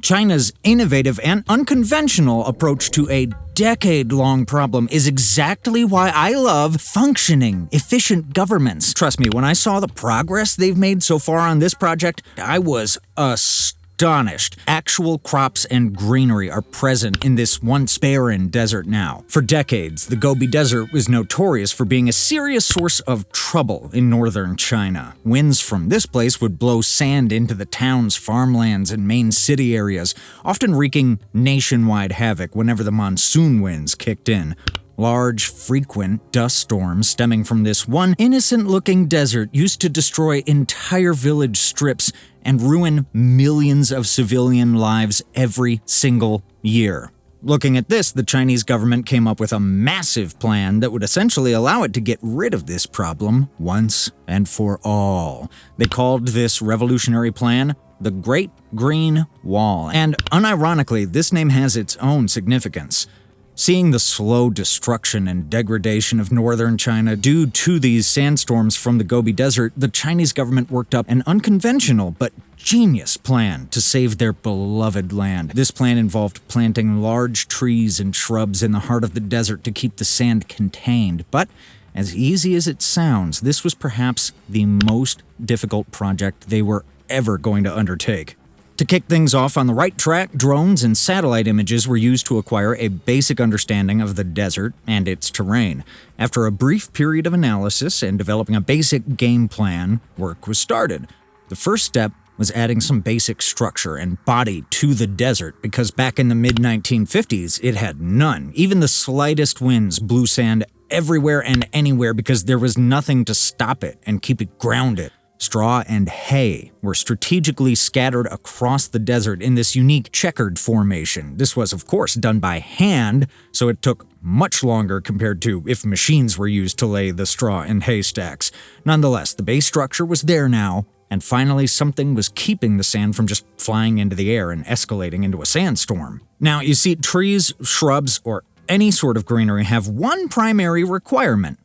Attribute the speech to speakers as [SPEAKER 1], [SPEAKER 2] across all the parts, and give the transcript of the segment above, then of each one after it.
[SPEAKER 1] China's innovative and unconventional approach to a decade-long problem is exactly why I love functioning, efficient governments. Trust me, when I saw the progress they've made so far on this project, I was astonished. Actual crops and greenery are present in this once barren desert now. For decades, the Gobi Desert was notorious for being a serious source of trouble in northern China. Winds from this place would blow sand into the town's farmlands and main city areas, often wreaking nationwide havoc whenever the monsoon winds kicked in. Large, frequent dust storms stemming from this one innocent-looking desert used to destroy entire village strips and ruin millions of civilian lives every single year. Looking at this, the Chinese government came up with a massive plan that would essentially allow it to get rid of this problem once and for all. They called this revolutionary plan the Great Green Wall, and unironically, this name has its own significance. Seeing the slow destruction and degradation of northern China due to these sandstorms from the Gobi Desert, the Chinese government worked up an unconventional but genius plan to save their beloved land. This plan involved planting large trees and shrubs in the heart of the desert to keep the sand contained. But as easy as it sounds, this was perhaps the most difficult project they were ever going to undertake. To kick things off on the right track, drones and satellite images were used to acquire a basic understanding of the desert and its terrain. After a brief period of analysis and developing a basic game plan, work was started. The first step was adding some basic structure and body to the desert, because back in the mid-1950s, it had none. Even the slightest winds blew sand everywhere and anywhere because there was nothing to stop it and keep it grounded. Straw and hay were strategically scattered across the desert in this unique checkered formation. This was, of course, done by hand, so it took much longer compared to if machines were used to lay the straw and hay stacks. Nonetheless, the base structure was there now, and finally something was keeping the sand from just flying into the air and escalating into a sandstorm. Now, you see, trees, shrubs, or any sort of greenery have one primary requirement: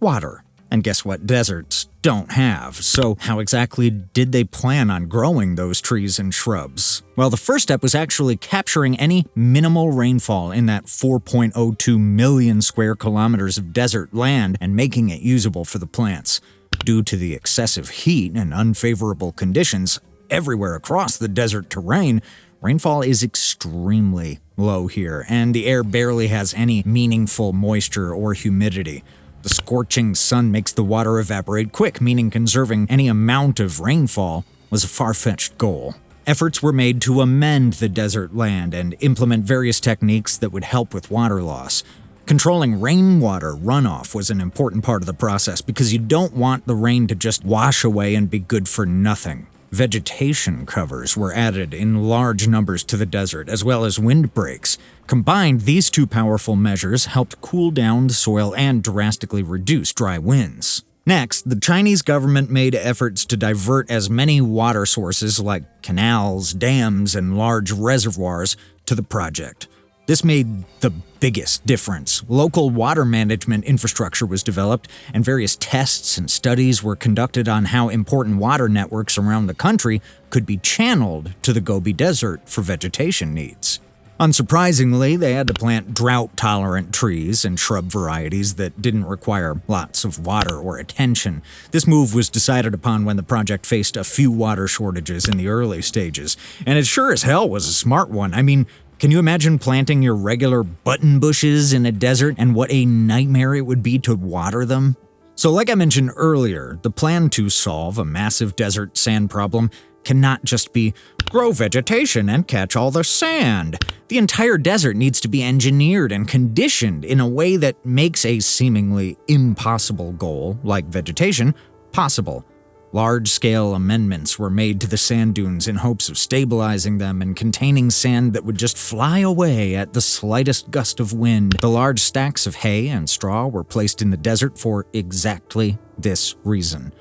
[SPEAKER 1] water. And guess what deserts don't have? So how exactly did they plan on growing those trees and shrubs? Well, the first step was actually capturing any minimal rainfall in that 4.02 million square kilometers of desert land and making it usable for the plants. Due to the excessive heat and unfavorable conditions everywhere across the desert terrain, rainfall is extremely low here, and the air barely has any meaningful moisture or humidity. The scorching sun makes the water evaporate quick, meaning conserving any amount of rainfall was a far-fetched goal. Efforts were made to amend the desert land and implement various techniques that would help with water loss. Controlling rainwater runoff was an important part of the process because you don't want the rain to just wash away and be good for nothing. Vegetation covers were added in large numbers to the desert, as well as windbreaks. Combined, these two powerful measures helped cool down the soil and drastically reduce dry winds. Next, the Chinese government made efforts to divert as many water sources like canals, dams, and large reservoirs to the project. This made the biggest difference. Local water management infrastructure was developed, and various tests and studies were conducted on how important water networks around the country could be channeled to the Gobi Desert for vegetation needs. Unsurprisingly, they had to plant drought-tolerant trees and shrub varieties that didn't require lots of water or attention. This move was decided upon when the project faced a few water shortages in the early stages, and it sure as hell was a smart one. I mean, can you imagine planting your regular button bushes in a desert and what a nightmare it would be to water them? So like I mentioned earlier, the plan to solve a massive desert sand problem cannot just be grow vegetation and catch all the sand. The entire desert needs to be engineered and conditioned in a way that makes a seemingly impossible goal, like vegetation, possible. Large-scale amendments were made to the sand dunes in hopes of stabilizing them and containing sand that would just fly away at the slightest gust of wind. The large stacks of hay and straw were placed in the desert for exactly this reason.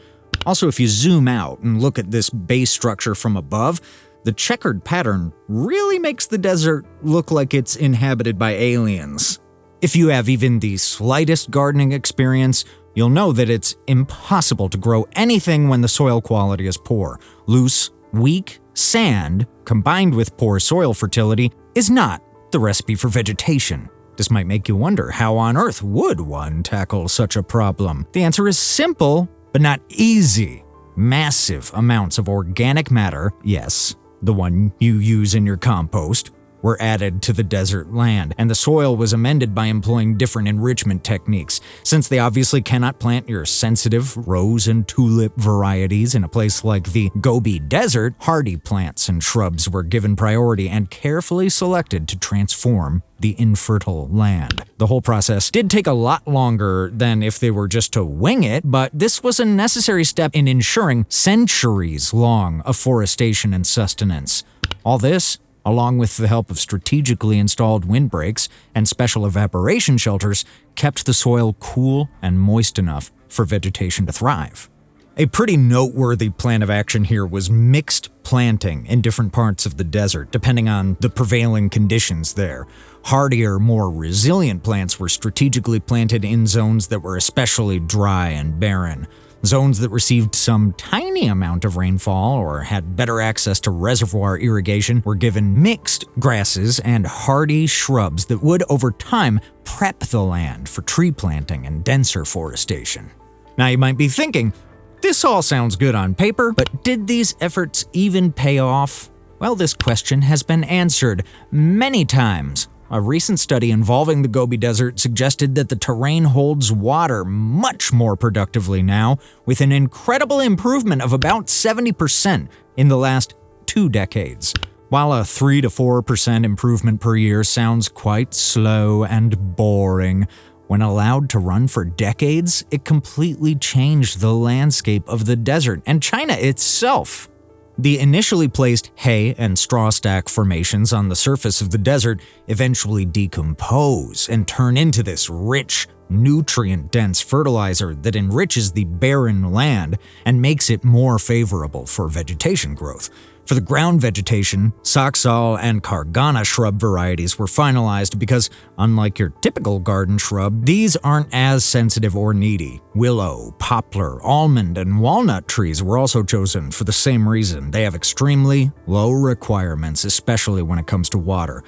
[SPEAKER 1] Also, if you zoom out and look at this base structure from above, the checkered pattern really makes the desert look like it's inhabited by aliens. If you have even the slightest gardening experience, you'll know that it's impossible to grow anything when the soil quality is poor. Loose, Weak sand, combined with poor soil fertility, is not the recipe for vegetation. This might make you wonder, how on earth would one tackle such a problem? The answer is simple, but not easy. Massive amounts of organic matter, yes, the one you use in your compost, were added to the desert land, and the soil was amended by employing different enrichment techniques. Since they obviously cannot plant your sensitive rose and tulip varieties in a place like the Gobi Desert, hardy plants and shrubs were given priority and carefully selected to transform the infertile land. The whole process did take a lot longer than if they were just to wing it, but this was a necessary step in ensuring centuries-long afforestation and sustenance. All this, along with the help of strategically installed windbreaks and special evaporation shelters, kept the soil cool and moist enough for vegetation to thrive. A pretty noteworthy plan of action here was mixed planting in different parts of the desert, depending on the prevailing conditions there. Hardier, more resilient plants were strategically planted in zones that were especially dry and barren. Zones that received some tiny amount of rainfall or had better access to reservoir irrigation were given mixed grasses and hardy shrubs that would, over time, prep the land for tree planting and denser forestation. Now you might be thinking, this all sounds good on paper, but did these efforts even pay off? Well, this question has been answered many times. A recent study involving the Gobi Desert suggested that the terrain holds water much more productively now, with an incredible improvement of about 70% in the last 2 decades. While a 3 to 4% improvement per year sounds quite slow and boring, when allowed to run for decades, it completely changed the landscape of the desert and China itself. The initially placed hay and straw stack formations on the surface of the desert eventually decompose and turn into this rich, nutrient-dense fertilizer that enriches the barren land and makes it more favorable for vegetation growth. For the ground vegetation, Saksal and Kargana shrub varieties were finalized because, unlike your typical garden shrub, these aren't as sensitive or needy. Willow, poplar, almond, and walnut trees were also chosen for the same reason. They have extremely low requirements, especially when it comes to water.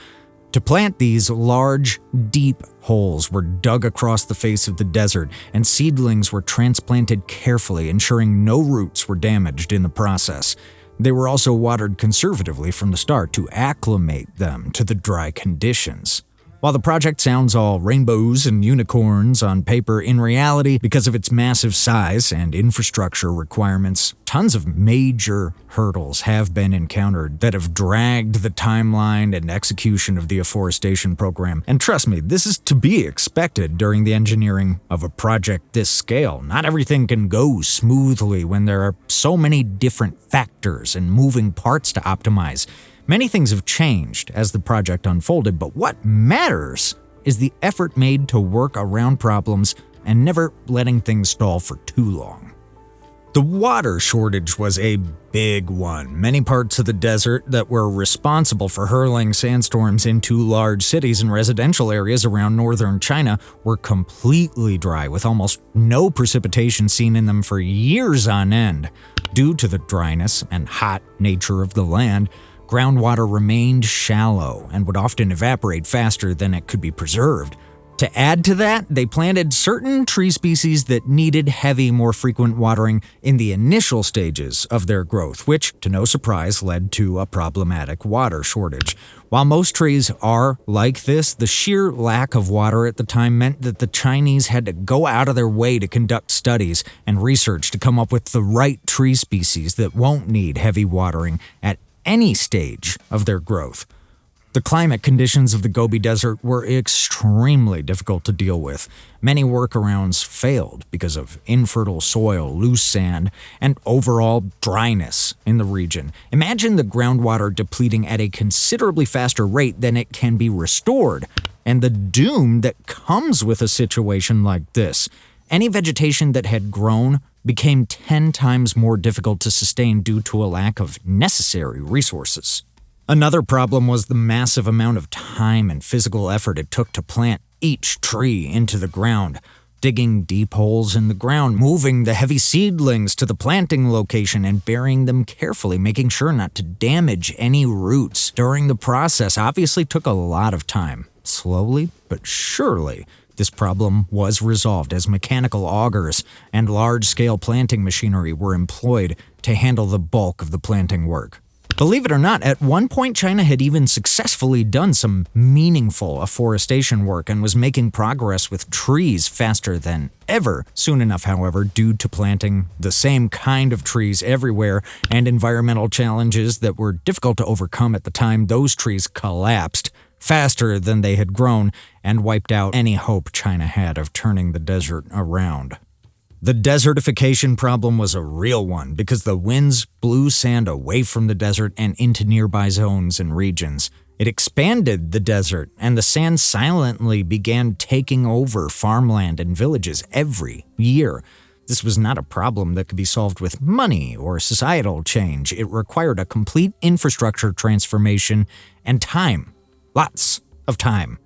[SPEAKER 1] To plant these, large, deep holes were dug across the face of the desert, and seedlings were transplanted carefully, ensuring no roots were damaged in the process. They were also watered conservatively from the start to acclimate them to the dry conditions. While the project sounds all rainbows and unicorns on paper, in reality, because of its massive size and infrastructure requirements, tons of major hurdles have been encountered that have dragged the timeline and execution of the afforestation program. And trust me, this is to be expected during the engineering of a project this scale. Not everything can go smoothly when there are so many different factors and moving parts to optimize. Many things have changed as the project unfolded, but what matters is the effort made to work around problems and never letting things stall for too long. The water shortage was a big one. Many parts of the desert that were responsible for hurling sandstorms into large cities and residential areas around northern China were completely dry, with almost no precipitation seen in them for years on end. Due to the dryness and hot nature of the land, groundwater remained shallow and would often evaporate faster than it could be preserved. To add to that, they planted certain tree species that needed heavy, more frequent watering in the initial stages of their growth, which, to no surprise, led to a problematic water shortage. While most trees are like this, the sheer lack of water at the time meant that the Chinese had to go out of their way to conduct studies and research to come up with the right tree species that won't need heavy watering at any stage of their growth. The climate conditions of the Gobi Desert were extremely difficult to deal with. Many workarounds failed because of infertile soil, loose sand, and overall dryness in the region. Imagine the groundwater depleting at a considerably faster rate than it can be restored, and the doom that comes with a situation like this. Any vegetation that had grown became 10 times more difficult to sustain due to a lack of necessary resources. Another problem was the massive amount of time and physical effort it took to plant each tree into the ground. digging deep holes in the ground, moving the heavy seedlings to the planting location, and burying them carefully, making sure not to damage any roots. During the process, obviously took a lot of time. Slowly but surely, this problem was resolved as mechanical augers and large-scale planting machinery were employed to handle the bulk of the planting work. Believe it or not, at one point China had even successfully done some meaningful afforestation work and was making progress with trees faster than ever. Soon enough, however, due to planting the same kind of trees everywhere and environmental challenges that were difficult to overcome at the time, those trees collapsed faster than they had grown and wiped out any hope China had of turning the desert around. The desertification problem was a real one because the winds blew sand away from the desert and into nearby zones and regions. It expanded the desert, and the sand silently began taking over farmland and villages every year. This was not a problem that could be solved with money or societal change. It required a complete infrastructure transformation and time. Lots of time.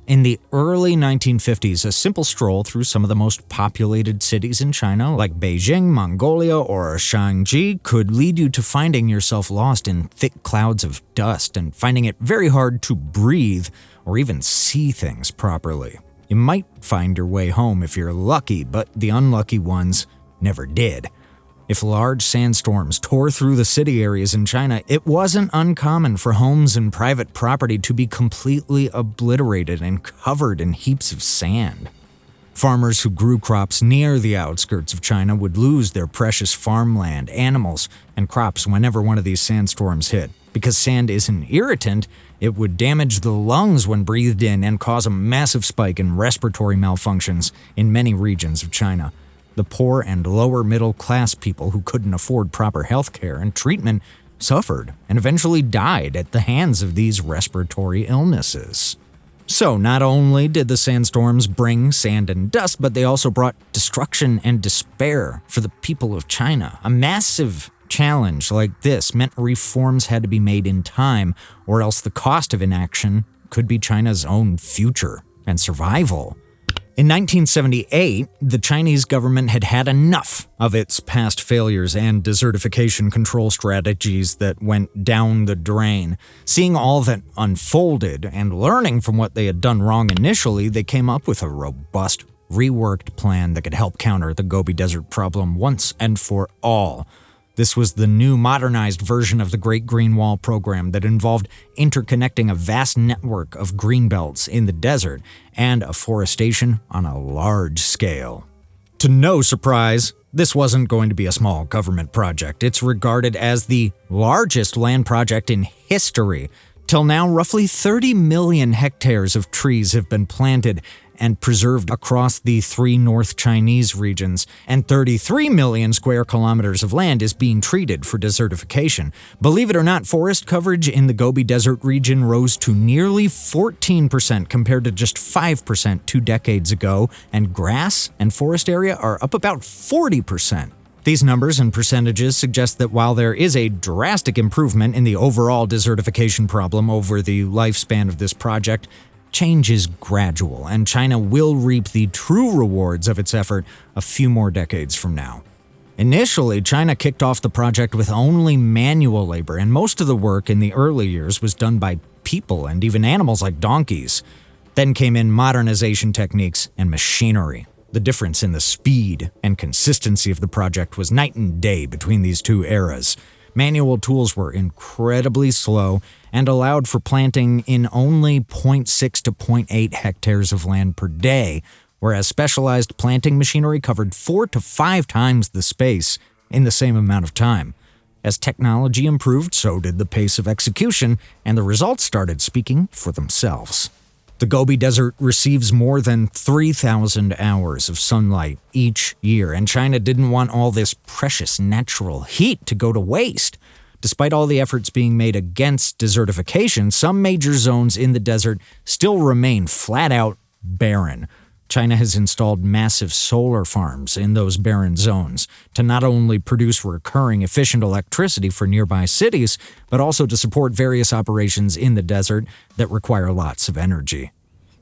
[SPEAKER 1] In the early 1950s, a simple stroll through some of the most populated cities in China, like Beijing, Mongolia, or Shanxi, could lead you to finding yourself lost in thick clouds of dust and finding it very hard to breathe or even see things properly. You might find your way home if you're lucky, but the unlucky ones never did. If large sandstorms tore through the city areas in China, it wasn't uncommon for homes and private property to be completely obliterated and covered in heaps of sand. Farmers who grew crops near the outskirts of China would lose their precious farmland, animals, and crops whenever one of these sandstorms hit. Because sand is an irritant, it would damage the lungs when breathed in and cause a massive spike in respiratory malfunctions in many regions of China. The poor and lower middle class people who couldn't afford proper health care and treatment suffered and eventually died at the hands of these respiratory illnesses. So not only did the sandstorms bring sand and dust, but they also brought destruction and despair for the people of China. A massive challenge like this meant reforms had to be made in time, or else the cost of inaction could be China's own future and survival. In 1978, the Chinese government had had enough of its past failures and desertification control strategies that went down the drain. Seeing all that unfolded and learning from what they had done wrong initially, they came up with a robust, reworked plan that could help counter the Gobi Desert problem once and for all. This was the new modernized version of the Great Green Wall program that involved interconnecting a vast network of greenbelts in the desert and afforestation on a large scale. To no surprise, this wasn't going to be a small government project. It's regarded as the largest land project in history. Till now, roughly 30 million hectares of trees have been planted and preserved across the 3 North Chinese regions, and 33 million square kilometers of land is being treated for desertification. Believe it or not, forest coverage in the Gobi Desert region rose to nearly 14% compared to just 5% 2 decades ago, and grass and forest area are up about 40%. These numbers and percentages suggest that while there is a drastic improvement in the overall desertification problem over the lifespan of this project, change is gradual, and China will reap the true rewards of its effort a few more decades from now. Initially, China kicked off the project with only manual labor, and most of the work in the early years was done by people and even animals like donkeys. Then came in modernization techniques and machinery. The difference in the speed and consistency of the project was night and day between these two eras. Manual tools were incredibly slow and allowed for planting in only 0.6 to 0.8 hectares of land per day, whereas specialized planting machinery covered 4 to 5 times the space in the same amount of time. As technology improved, so did the pace of execution, and the results started speaking for themselves. The Gobi Desert receives more than 3,000 hours of sunlight each year, and China didn't want all this precious natural heat to go to waste. Despite all the efforts being made against desertification, some major zones in the desert still remain flat-out barren. China has installed massive solar farms in those barren zones to not only produce recurring efficient electricity for nearby cities, but also to support various operations in the desert that require lots of energy.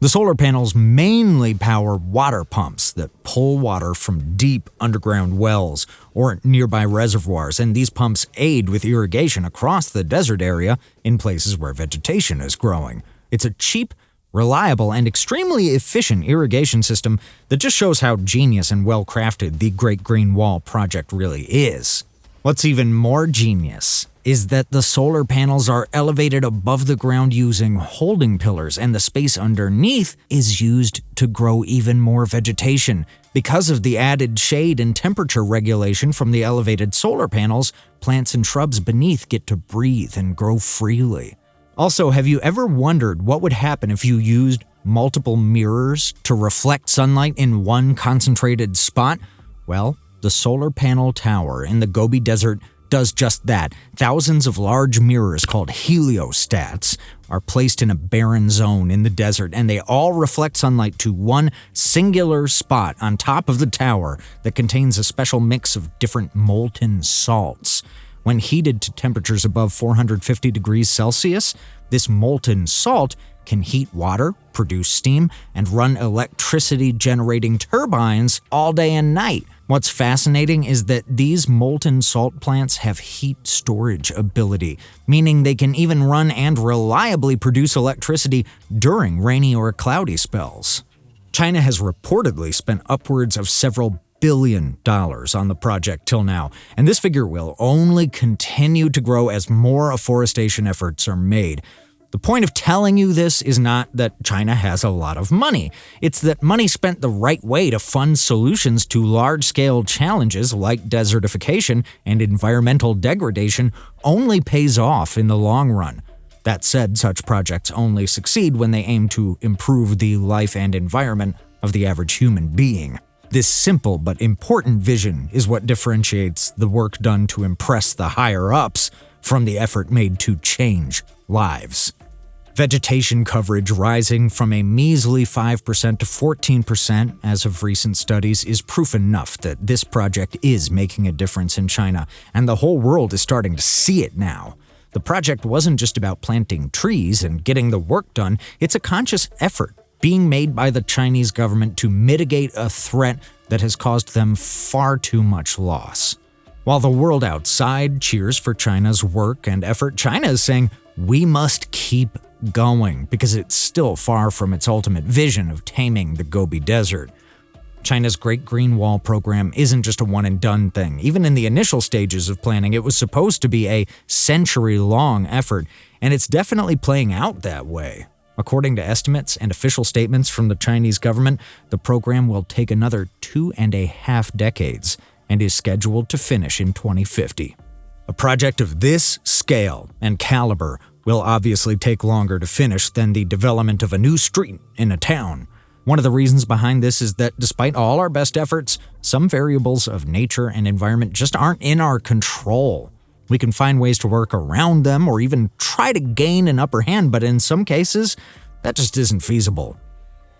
[SPEAKER 1] The solar panels mainly power water pumps that pull water from deep underground wells or nearby reservoirs, and these pumps aid with irrigation across the desert area in places where vegetation is growing. It's a cheap, reliable, and extremely efficient irrigation system that just shows how genius and well-crafted the Great Green Wall project really is. What's even more genius is that the solar panels are elevated above the ground using holding pillars, and the space underneath is used to grow even more vegetation. Because of the added shade and temperature regulation from the elevated solar panels, plants and shrubs beneath get to breathe and grow freely. Also, have you ever wondered what would happen if you used multiple mirrors to reflect sunlight in one concentrated spot? Well, the solar panel tower in the Gobi Desert does just that. Thousands of large mirrors called heliostats are placed in a barren zone in the desert, and they all reflect sunlight to one singular spot on top of the tower that contains a special mix of different molten salts. When heated to temperatures above 450 degrees Celsius, this molten salt can heat water, produce steam, and run electricity-generating turbines all day and night. What's fascinating is that these molten salt plants have heat storage ability, meaning they can even run and reliably produce electricity during rainy or cloudy spells. China has reportedly spent upwards of several $billion on the project till now, and this figure will only continue to grow as more afforestation efforts are made. The point of telling you this is not that China has a lot of money. It's that money spent the right way to fund solutions to large-scale challenges like desertification and environmental degradation only pays off in the long run. That said, such projects only succeed when they aim to improve the life and environment of the average human being. This simple but important vision is what differentiates the work done to impress the higher-ups from the effort made to change lives. Vegetation coverage rising from a measly 5% to 14% as of recent studies is proof enough that this project is making a difference in China, and the whole world is starting to see it now. The project wasn't just about planting trees and getting the work done, it's a conscious effort being made by the Chinese government to mitigate a threat that has caused them far too much loss. While the world outside cheers for China's work and effort, China is saying, we must keep going because it's still far from its ultimate vision of taming the Gobi Desert. China's Great Green Wall program isn't just a one-and-done thing. Even in the initial stages of planning, it was supposed to be a century-long effort, and it's definitely playing out that way. According to estimates and official statements from the Chinese government, the program will take another 2.5 decades and is scheduled to finish in 2050. A project of this scale and caliber will obviously take longer to finish than the development of a new street in a town. One of the reasons behind this is that despite all our best efforts, some variables of nature and environment just aren't in our control. We can find ways to work around them or even try to gain an upper hand, but in some cases, that just isn't feasible.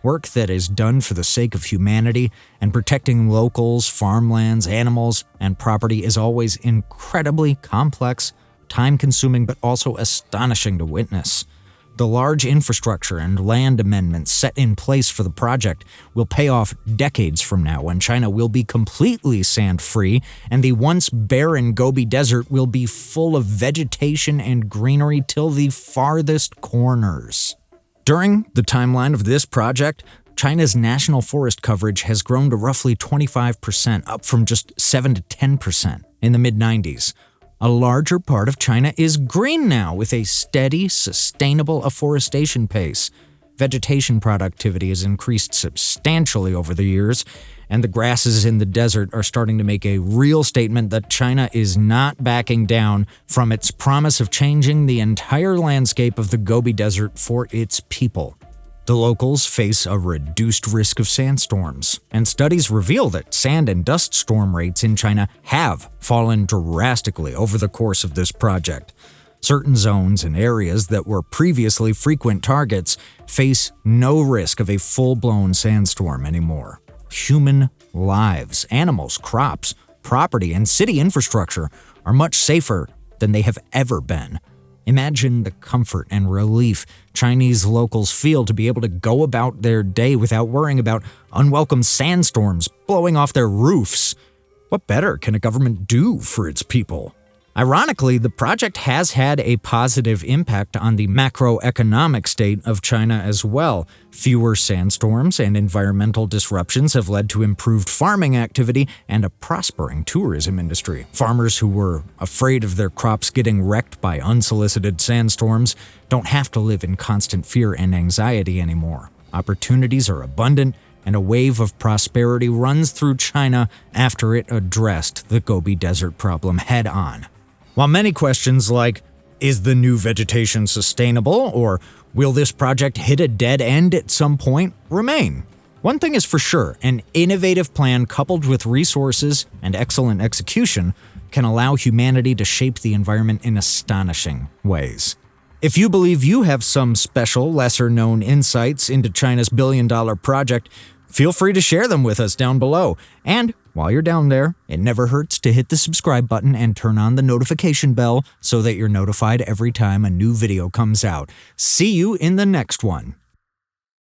[SPEAKER 1] Work that is done for the sake of humanity and protecting locals, farmlands, animals, and property is always incredibly complex, time-consuming, but also astonishing to witness. The large infrastructure and land amendments set in place for the project will pay off decades from now when China will be completely sand-free and the once barren Gobi Desert will be full of vegetation and greenery till the farthest corners. During the timeline of this project, China's national forest coverage has grown to roughly 25%, up from just 7 to 10% in the mid-90s. A larger part of China is green now, with a steady, sustainable afforestation pace. Vegetation productivity has increased substantially over the years, and the grasses in the desert are starting to make a real statement that China is not backing down from its promise of changing the entire landscape of the Gobi Desert for its people. The locals face a reduced risk of sandstorms, and studies reveal that sand and dust storm rates in China have fallen drastically over the course of this project. Certain zones and areas that were previously frequent targets face no risk of a full-blown sandstorm anymore. Human lives, animals, crops, property, and city infrastructure are much safer than they have ever been. Imagine the comfort and relief Chinese locals feel to be able to go about their day without worrying about unwelcome sandstorms blowing off their roofs. What better can a government do for its people? Ironically, the project has had a positive impact on the macroeconomic state of China as well. Fewer sandstorms and environmental disruptions have led to improved farming activity and a prospering tourism industry. Farmers who were afraid of their crops getting wrecked by unsolicited sandstorms don't have to live in constant fear and anxiety anymore. Opportunities are abundant, and a wave of prosperity runs through China after it addressed the Gobi Desert problem head-on. While many questions like, is the new vegetation sustainable, or will this project hit a dead end at some point, remain, one thing is for sure: an innovative plan coupled with resources and excellent execution can allow humanity to shape the environment in astonishing ways. If you believe you have some special, lesser-known insights into China's billion-dollar project, feel free to share them with us down below. And while you're down there, it never hurts to hit the subscribe button and turn on the notification bell so that you're notified every time a new video comes out. See you in the next one.